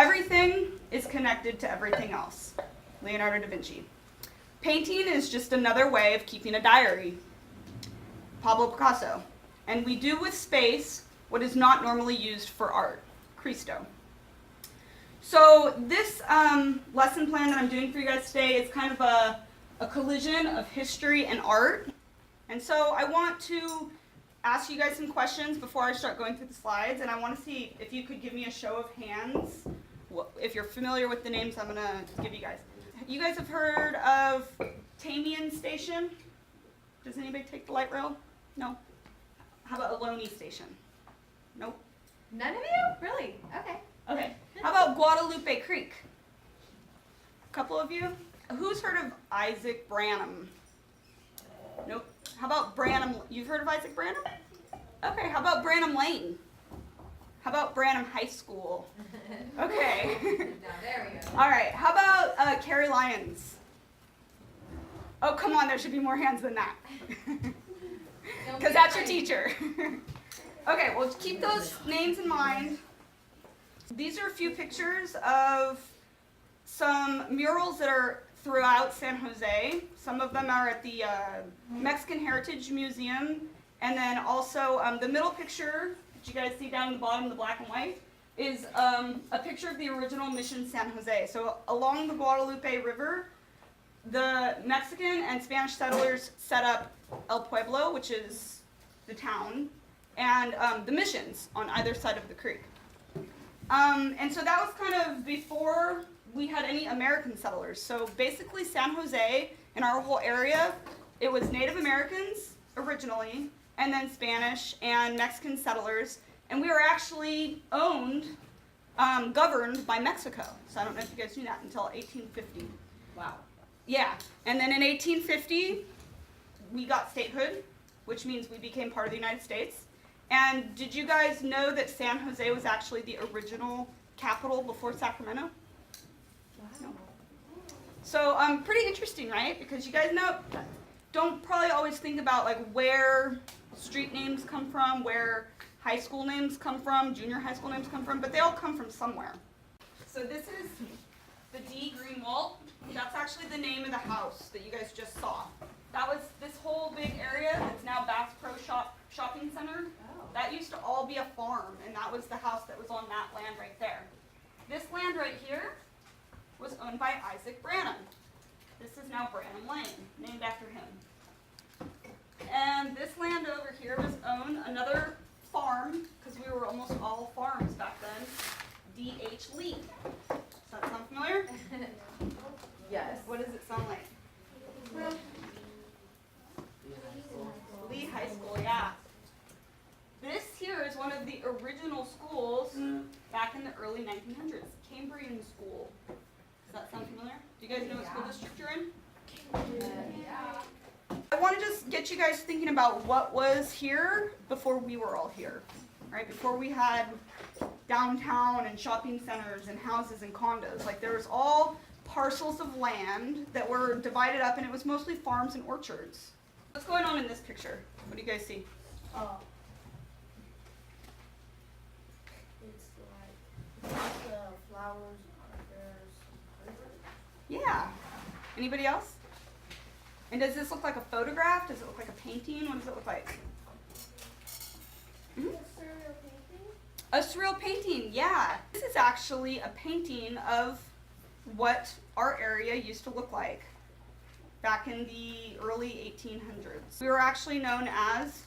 everything is connected to everything else. Leonardo da Vinci. Painting is just another way of keeping a diary. Pablo Picasso. And we do with space what is not normally used for art. Christo. So this lesson plan that I'm doing for you guys today is kind of a collision of history and art. And so I want to ask you guys some questions before I start going through the slides, and I want to see if you could give me a show of hands. If you're familiar with the names I'm going to give you guys. You guys have heard of Tamian Station? Does anybody take the light rail? No? How about Ohlone Station? Nope. None of you? Really? Okay. Okay. How about Guadalupe Creek? A couple of you? Who's heard of Isaac Branham? Nope. How about Branham? You've heard of Isaac Branham? Okay. How about Branham Lane? How about Branham High School? Okay. Now there we go. All right. How about Carrie Lyons? Oh, come on. There should be more hands than that. Because that's your teacher. Okay. Well, keep those names in mind. These are a few pictures of some murals that are throughout San Jose. Some of them are at the Mexican Heritage Museum. And then also the middle picture that you guys see down in the bottom, the black and white, is a picture of the original Mission San Jose. So along the Guadalupe River, the Mexican and Spanish settlers set up El Pueblo, which is the town, and the missions on either side of the creek. And so that was kind of before we had any American settlers. So basically San Jose and our whole area, it was Native Americans originally, and then Spanish and Mexican settlers. And we were actually owned, governed by Mexico. So I don't know if you guys knew that until 1850. Wow. Yeah. And then in 1850, we got statehood, which means we became part of the United States. And did you guys know that San Jose was actually the original capital before Sacramento? Wow. No. So pretty interesting, right? Because you guys don't probably always think about like where street names come from, where high school names come from, junior high school names come from, but they all come from somewhere. So this is the D. Greenwald. That's actually the name of the house that you guys just saw. That was this whole big area that's now Bass Pro Shopping Center. Oh. That used to all be a farm, and that was the house that was on that land right there. This land right here was owned by Isaac Branham. This is now Branham Lane, named after him. And this land over here was owned, another farm, because we were almost all farms back then, D.H. Lee. Does that sound familiar? Yes. What does it sound like? Lee High School, yeah. This here is one of the original schools back in the early 1900s, Cambrian School. Does that sound familiar? Do you guys know what school district you're in? Yeah. I want to just get you guys thinking about what was here before we were all here, right? Before we had downtown and shopping centers and houses and condos. Like there was all parcels of land that were divided up, and it was mostly farms and orchards. What's going on in this picture? What do you guys see? Oh. It's like the flowers are Yeah. Anybody else? And does this look like a photograph? Does it look like a painting? What does it look like? there's a surreal painting. A surreal painting, yeah. This is actually a painting of what our area used to look like back in the early 1800s. We were actually known as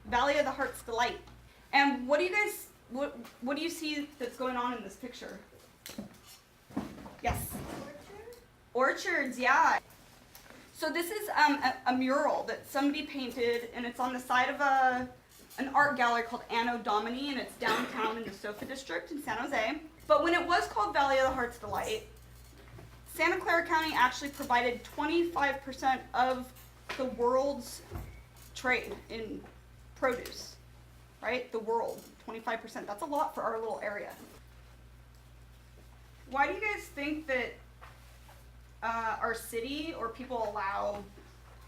Valley of the Heart's Delight. And what do you guys, what do you see that's going on in this picture? Yes? Orchards, yeah. So this is a mural that somebody painted, and it's on the side of an art gallery called Anno Domini, and it's downtown in the Sofa District in San Jose. But when it was called Valley of the Heart's Delight, Santa Clara County actually provided 25% of the world's trade in produce, right? The world, 25%. That's a lot for our little area. Why do you guys think that our city or people allow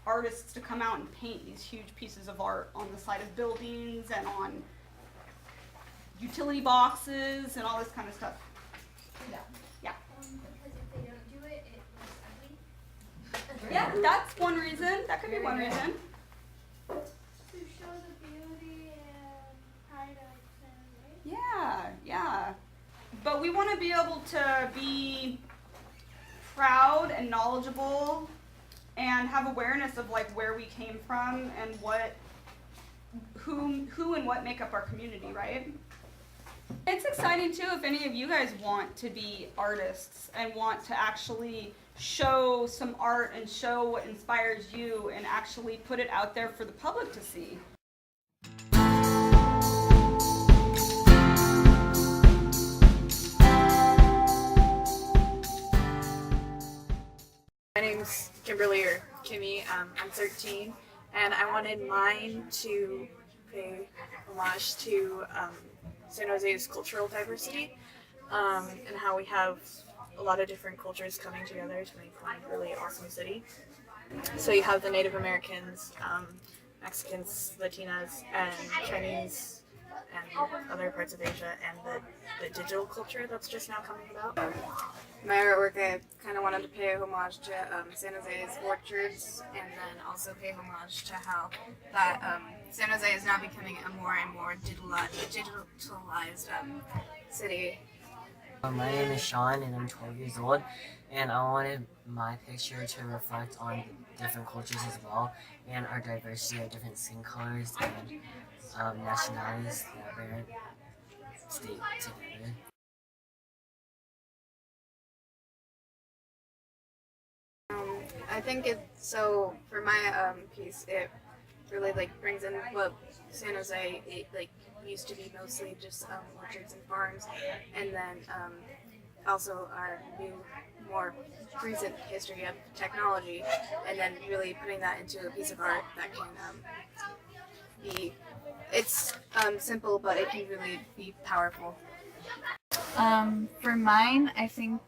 artists to come out and paint these huge pieces of art on the side of buildings and on utility boxes and all this kind of stuff. Because if they don't do it, it looks ugly. Yeah, that's one reason. That could be one reason. To show the beauty and pride of San Luis. Yeah. But we want to be able to be proud and knowledgeable and have awareness of like where we came from and who and what make up our community, right? It's exciting too if any of you guys want to be artists and want to actually show some art and show what inspires you and actually put it out there for the public to see. My name's Kimberly or Kimmy. I'm 13, and I wanted mine to pay homage to San Jose's cultural diversity and how we have a lot of different cultures coming together to make one really awesome city. So you have the Native Americans, Mexicans, Latinas, and Chinese, and other parts of Asia, and the digital culture that's just now coming about. My artwork, I kind of wanted to pay homage to San Jose's orchards, and then also pay homage to how that San Jose is now becoming a more and more digitalized city. My name is Sean and I'm 12 years old, and I wanted my picture to reflect on different cultures as well and our diversity of different skin colors and nationalities that we're state together. I think so for my piece, it really brings in what San Jose used to be mostly just orchards and farms, and then also our new, more recent history of technology, and then really putting that into a piece of art that can it's simple, but it can really be powerful. For mine, I think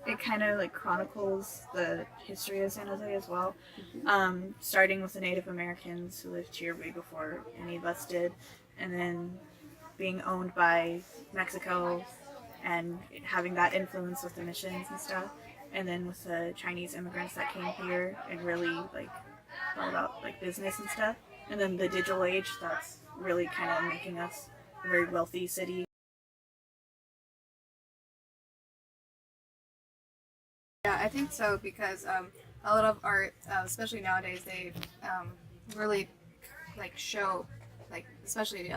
it kind of chronicles the history of San Jose as well, starting with the Native Americans who lived here way before any of us did, and then being owned by Mexico and having that influence with the missions and stuff, and then with the Chinese immigrants that came here and really thought about business and stuff, and then the digital age that's really kind of making us a very wealthy city. Yeah, I think so, because a lot of art, especially nowadays, they really show, especially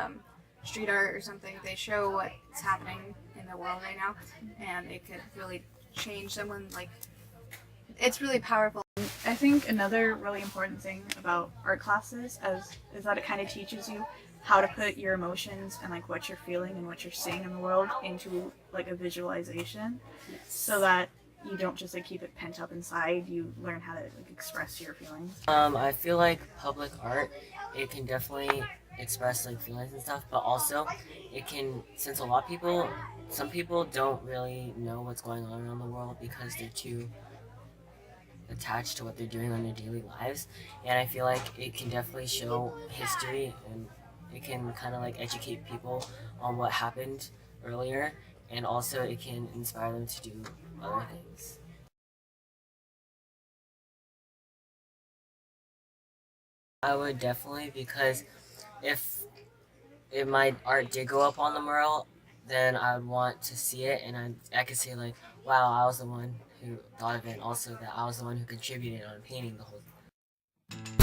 street art or something, they show what's happening in the world right now, and it could really change someone. It's really powerful. I think another really important thing about art classes is that it kind of teaches you how to put your emotions and what you're feeling and what you're seeing in the world into a visualization, so that you don't just keep it pent up inside. You learn how to express your feelings. I feel like public art, it can definitely express feelings and stuff, but also it can, since some people don't really know what's going on around the world because they're too attached to what they're doing on their daily lives, and I feel like it can definitely show history, and it can kind of educate people on what happened earlier, and also it can inspire them to do other things. I would definitely, because if my art did go up on the mural, then I would want to see it, and I could say wow, I was the one who thought of it, and also that I was the one who contributed on painting the whole thing.